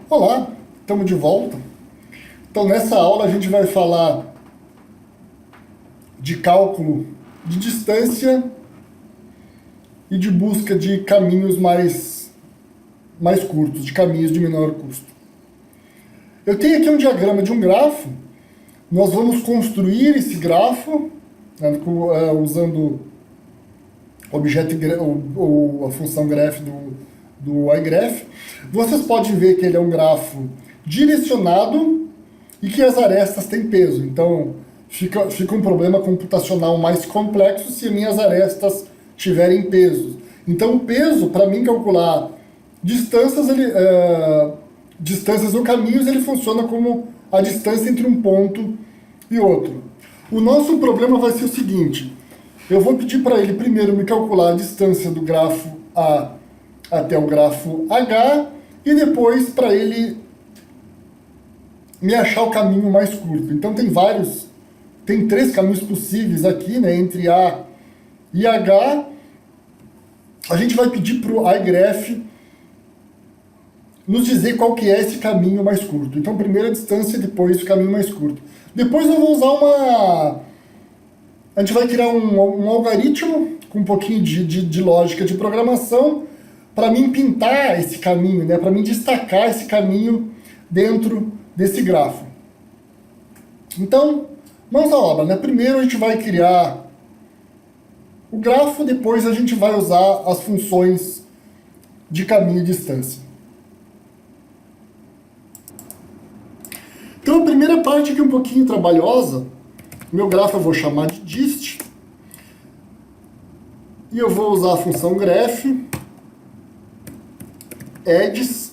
Olá, estamos de volta. Então nessa aula a gente vai falar de cálculo de distância e de busca de caminhos mais curtos, de caminhos de menor custo. Eu tenho aqui um diagrama de um grafo. Nós vamos construir esse grafo usando a função graph do iGraph. Vocês podem ver que ele é um grafo direcionado e que as arestas têm peso. Então fica um problema computacional mais complexo se minhas arestas tiverem peso. Então o peso, para mim calcular distâncias ou caminhos, ele funciona como a distância entre um ponto e outro. O nosso problema vai ser o seguinte: eu vou pedir para ele primeiro me calcular a distância do grafo A até o grafo H, e depois para ele me achar o caminho mais curto. Então tem três caminhos possíveis aqui, né, entre A e H. A gente vai pedir para o iGraph nos dizer qual que é esse caminho mais curto. Então primeiro a distância, depois o caminho mais curto. Depois eu vou usar a gente vai criar um algoritmo com um pouquinho de lógica de programação para mim pintar esse caminho, né, para mim destacar esse caminho dentro desse grafo. Então, mãos à obra, né? Primeiro a gente vai criar o grafo, depois a gente vai usar as funções de caminho e distância. Então a primeira parte aqui é um pouquinho trabalhosa. Meu grafo eu vou chamar de dist, e eu vou usar a função graph, edges,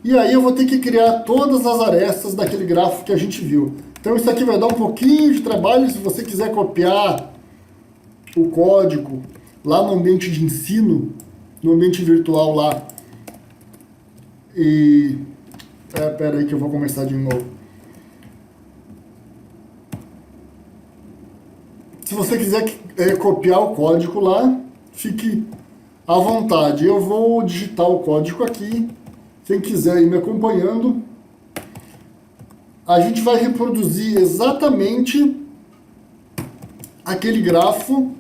e aí eu vou ter que criar todas as arestas daquele grafo que a gente viu. Então isso aqui vai dar um pouquinho de trabalho. Se você quiser copiar o código lá no ambiente de ensino, no ambiente virtual lá, pera aí que eu vou começar de novo. Se você quiser copiar o código lá, fique à vontade. Eu vou digitar o código aqui. Quem quiser ir me acompanhando, a gente vai reproduzir exatamente aquele grafo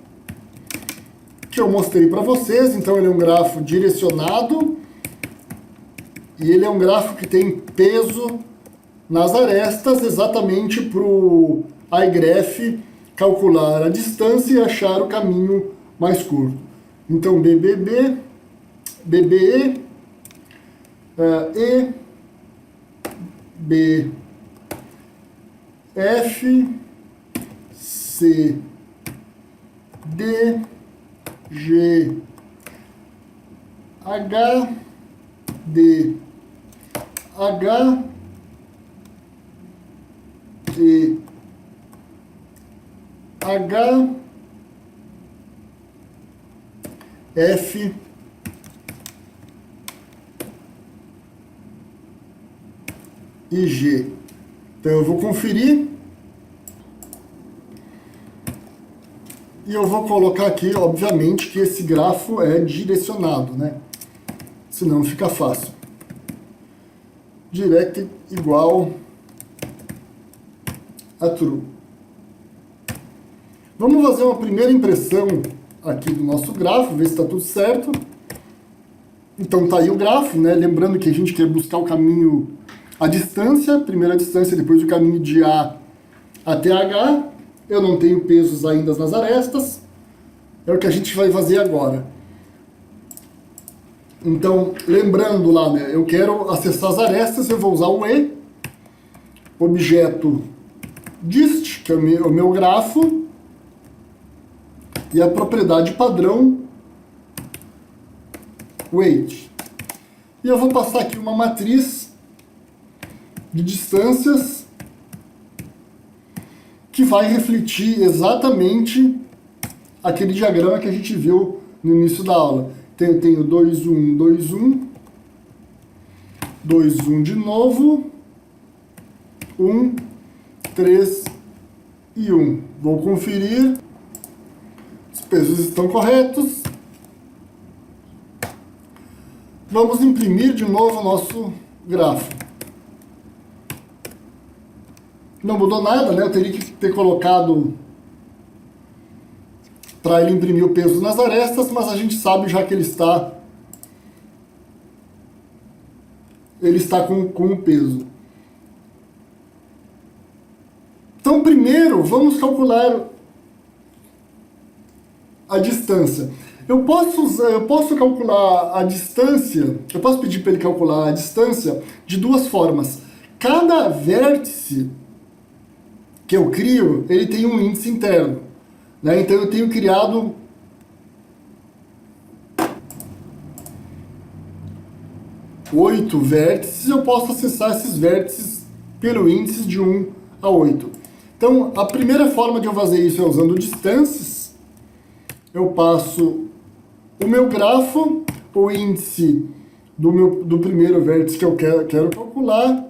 que eu mostrei para vocês. Então ele é um grafo direcionado e ele é um grafo que tem peso nas arestas, exatamente para o iGraph calcular a distância e achar o caminho mais curto. Então BBB, BBE, E, B, F, C, D, G, H, D, H, E, H, F, e G. Então eu vou conferir e eu vou colocar aqui, obviamente, que esse grafo é direcionado, né? Senão fica fácil. Direct igual a true. Vamos fazer uma primeira impressão aqui do nosso grafo, ver se está tudo certo. Então tá aí o grafo, né? Lembrando que a gente quer buscar o caminho, a distância, primeiro a distância, depois o caminho de A até H. Eu não tenho pesos ainda nas arestas. É o que a gente vai fazer agora. Então, lembrando lá, né? Eu quero acessar as arestas, eu vou usar o E, objeto dist, que é o meu grafo, e a propriedade padrão weight. E eu vou passar aqui uma matriz de distâncias que vai refletir exatamente aquele diagrama que a gente viu no início da aula. Então eu tenho 2, 1, 2, 1, 2, 1 de novo, 1, 3 e 1. Vou conferir. Os pesos estão corretos. Vamos imprimir de novo o nosso gráfico. não mudou nada, né? Eu teria que ter colocado para ele imprimir o peso nas arestas, mas a gente sabe já que ele está com o peso. Então, primeiro, vamos calcular a distância. Eu posso calcular a distância, eu posso pedir para ele calcular a distância de duas formas. Cada vértice que eu crio, ele tem um índice interno, né? Então eu tenho criado oito vértices, eu posso acessar esses vértices pelo índice de 1 a 8. Então, a primeira forma de eu fazer isso é usando distâncias. Eu passo o meu grafo, o índice do primeiro vértice que eu quero calcular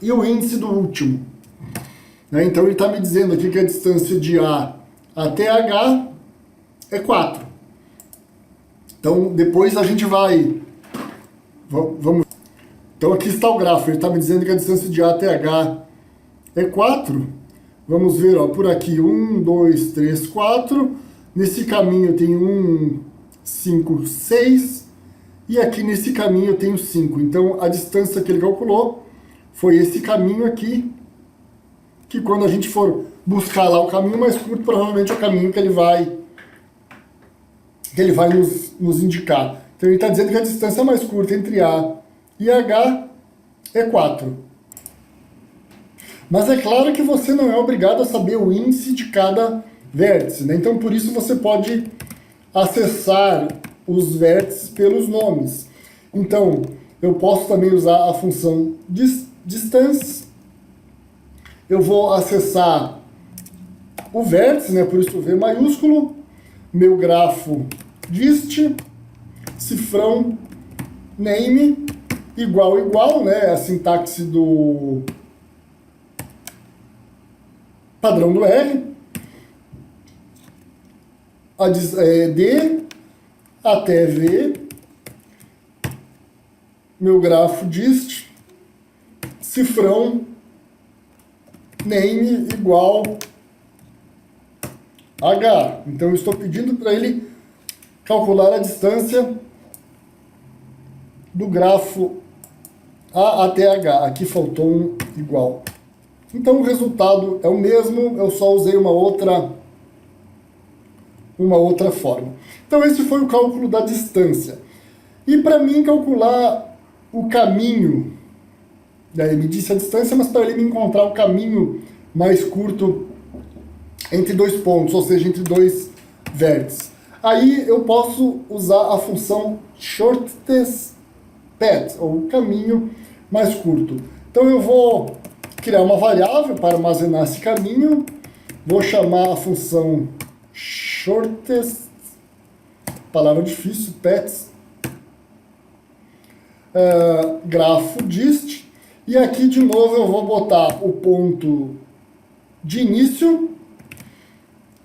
e o índice do último. Né? Então, ele está me dizendo aqui que a distância de A até H é 4. Então, depois a gente vai... Vamos. Então, aqui está o grafo. Ele está me dizendo que a distância de A até H é 4. Vamos ver, ó, por aqui, 1, 2, 3, 4. Nesse caminho eu tenho 1, 5, 6. E aqui nesse caminho eu tenho 5. Então, a distância que ele calculou foi esse caminho aqui, que quando a gente for buscar lá o caminho mais curto, provavelmente é o caminho que ele vai nos indicar. Então, ele está dizendo que a distância mais curta entre A e H é 4. Mas é claro que você não é obrigado a saber o índice de cada vértice, né? Então, por isso você pode acessar os vértices pelos nomes. Então, eu posso também usar a função distance. Eu vou acessar o vértice, né? Por isso o V maiúsculo, meu grafo dist, cifrão name, igual, né? A sintaxe do padrão do R, D até V, meu grafo dist, cifrão name igual H. Então eu estou pedindo para ele calcular a distância do grafo A até H. Aqui faltou um igual. Então o resultado é o mesmo, eu só usei uma outra forma. Então esse foi o cálculo da distância. E para mim calcular o caminho, daí me disse a distância, mas para ele me encontrar o caminho mais curto entre dois pontos, ou seja, entre dois vértices. Aí eu posso usar a função shortest path, ou caminho mais curto. Então eu vou criar uma variável para armazenar esse caminho, vou chamar a função shortest, palavra difícil, path, grafo dist, e aqui de novo eu vou botar o ponto de início,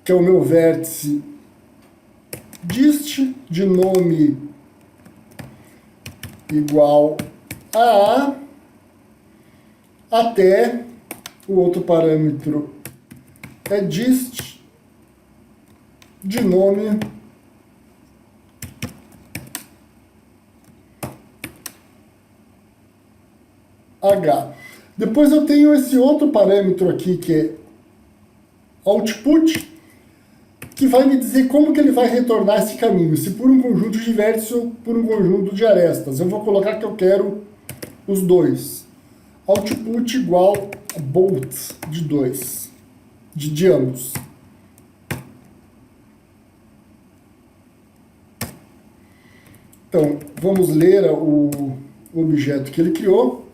que é o meu vértice dist, de nome igual a até o outro parâmetro é dist, de nome H. Depois eu tenho esse outro parâmetro aqui que é output, que vai me dizer como que ele vai retornar esse caminho, se por um conjunto de vértices ou por um conjunto de arestas. Eu vou colocar que eu quero os dois. Output igual a both de 2, de ambos. Então, vamos ler o objeto que ele criou.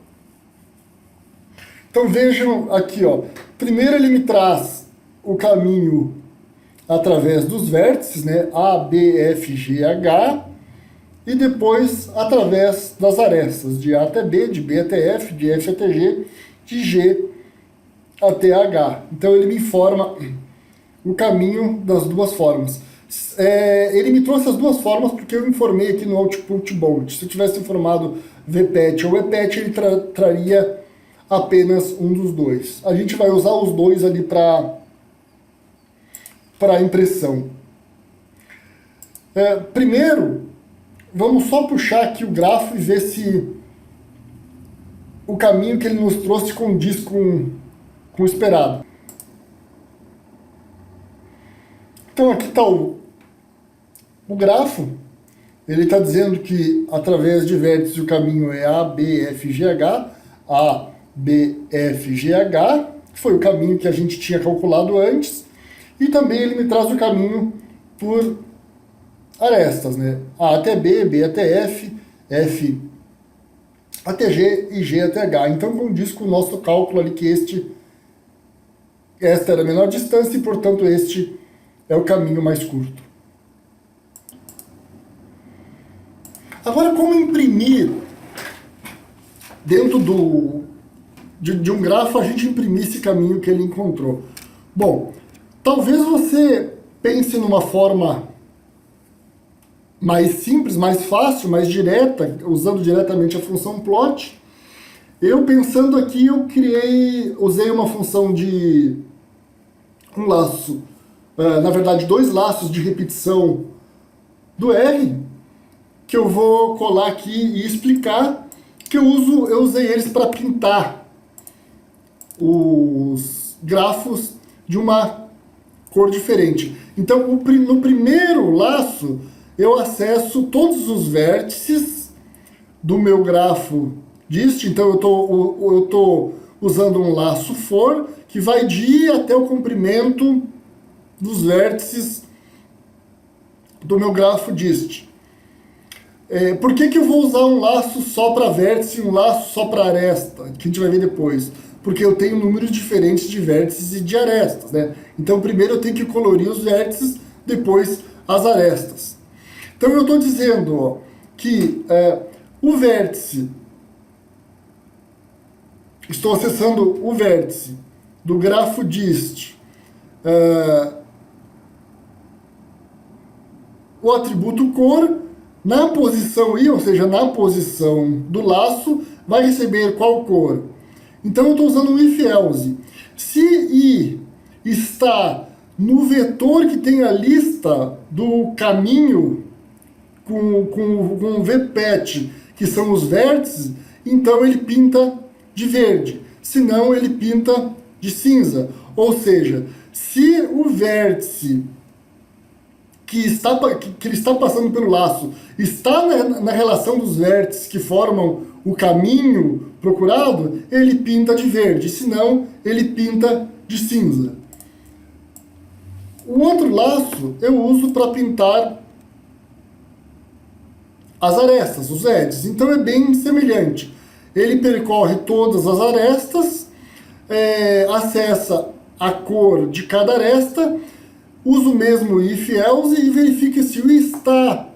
Então vejam aqui, ó. Primeiro ele me traz o caminho através dos vértices, né? A, B, F, G, H, e depois através das arestas, de A até B, de B até F, de F até G, de G até H. Então ele me informa o caminho das duas formas. Ele me trouxe as duas formas porque eu informei aqui no output bolt. Se eu tivesse informado VPET ou EPET, ele traria apenas um dos dois. A gente vai usar os dois ali para impressão. Primeiro, vamos só puxar aqui o grafo e ver se o caminho que ele nos trouxe condiz com o esperado. Então aqui está o grafo. Ele está dizendo que através de vértices o caminho é A, B, F, G, H. A, B, F, G, H, que foi o caminho que a gente tinha calculado antes. E também ele me traz o caminho por arestas, né? A até B, B até F, F até G e G até H. Então condiz com o nosso cálculo ali que esta era a menor distância e, portanto, este é o caminho mais curto. Agora, como imprimir dentro de um grafo, a gente imprimir esse caminho que ele encontrou? Bom, talvez você pense numa forma mais simples, mais fácil, mais direta, usando diretamente a função plot. Eu pensando aqui, usei uma função de um laço, na verdade 2 laços de repetição do R, que eu vou colar aqui e explicar, que eu usei eles para pintar os grafos de uma cor diferente. Então, no primeiro laço, eu acesso todos os vértices do meu grafo dist. Então eu estou usando um laço for, que vai de I até o comprimento dos vértices do meu grafo dist. Por que eu vou usar um laço só para vértice e um laço só para aresta? Que a gente vai ver depois. Porque eu tenho números diferentes de vértices e de arestas, né? Então primeiro eu tenho que colorir os vértices, depois as arestas. Então eu estou dizendo, ó, que o vértice, estou acessando o vértice do grafo dist, o atributo cor, na posição I, ou seja, na posição do laço, vai receber qual cor? Então eu estou usando um if-else. Se I está no vetor que tem a lista do caminho com vpet, que são os vértices, então ele pinta de verde, senão ele pinta de cinza. Ou seja, se o vértice que ele está passando pelo laço está na relação dos vértices que formam o caminho procurado, ele pinta de verde, senão ele pinta de cinza. O outro laço eu uso para pintar as arestas, os edges. Então é bem semelhante. Ele percorre todas as arestas, acessa a cor de cada aresta, usa o mesmo if-else e verifica se o está.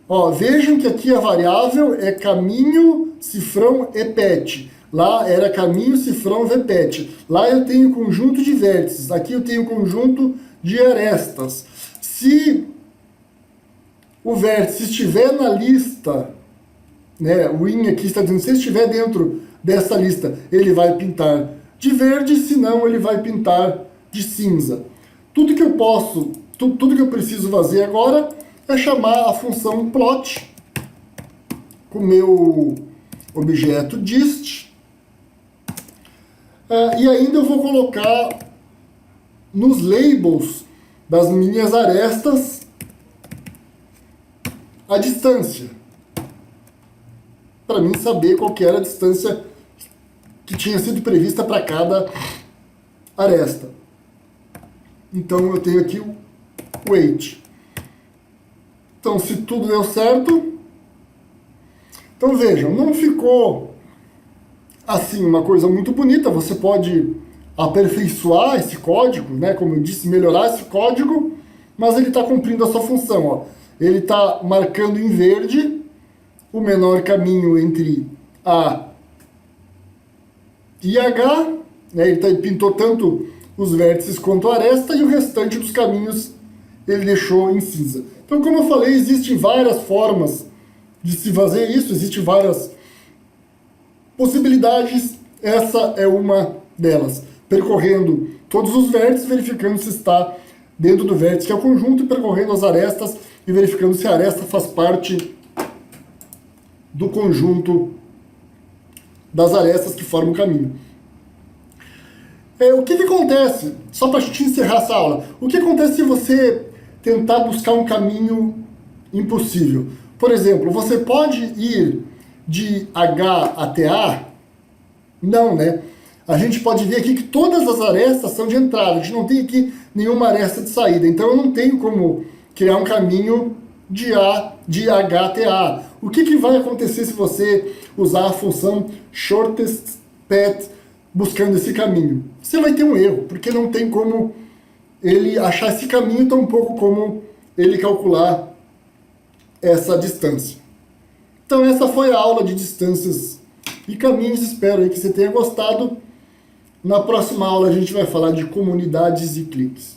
Ó, vejam que aqui a variável é caminho, cifrão, epet. Lá era caminho, cifrão, vpet. Lá eu tenho conjunto de vértices. Aqui eu tenho conjunto de arestas. Se o vértice estiver na lista, né, o in aqui está dizendo, se estiver dentro dessa lista, ele vai pintar de verde, senão ele vai pintar de cinza. Tudo que eu preciso fazer agora é chamar a função plot com o meu objeto dist. E ainda eu vou colocar nos labels das minhas arestas a distância, para mim saber qual que era a distância que tinha sido prevista para cada aresta. Então eu tenho aqui o weight. Então se tudo deu certo, então vejam, não ficou assim uma coisa muito bonita. Você pode aperfeiçoar esse código, né? Como eu disse, melhorar esse código, mas ele está cumprindo a sua função, ó. Ele está marcando em verde o menor caminho entre A e H, né? Ele pintou tanto os vértices quanto a aresta, e o restante dos caminhos ele deixou em cinza. Então, como eu falei, existem várias formas de se fazer isso, existem várias possibilidades essa é uma delas. Percorrendo todos os vértices, verificando se está dentro do vértice que é o conjunto, e percorrendo as arestas e verificando se a aresta faz parte do conjunto das arestas que formam o caminho. O que acontece, só para a gente encerrar essa aula, o que acontece se você tentar buscar um caminho impossível? Por exemplo, você pode ir de H até A? Não, né? A gente pode ver aqui que todas as arestas são de entrada, a gente não tem aqui nenhuma aresta de saída, então eu não tenho como criar um caminho de H até A. O que vai acontecer se você usar a função shortest path buscando esse caminho? Você vai ter um erro, porque não tem como ele achar esse caminho, tampouco como ele calcular essa distância. Então essa foi a aula de distâncias e caminhos, espero aí que você tenha gostado. Na próxima aula a gente vai falar de comunidades e cliques.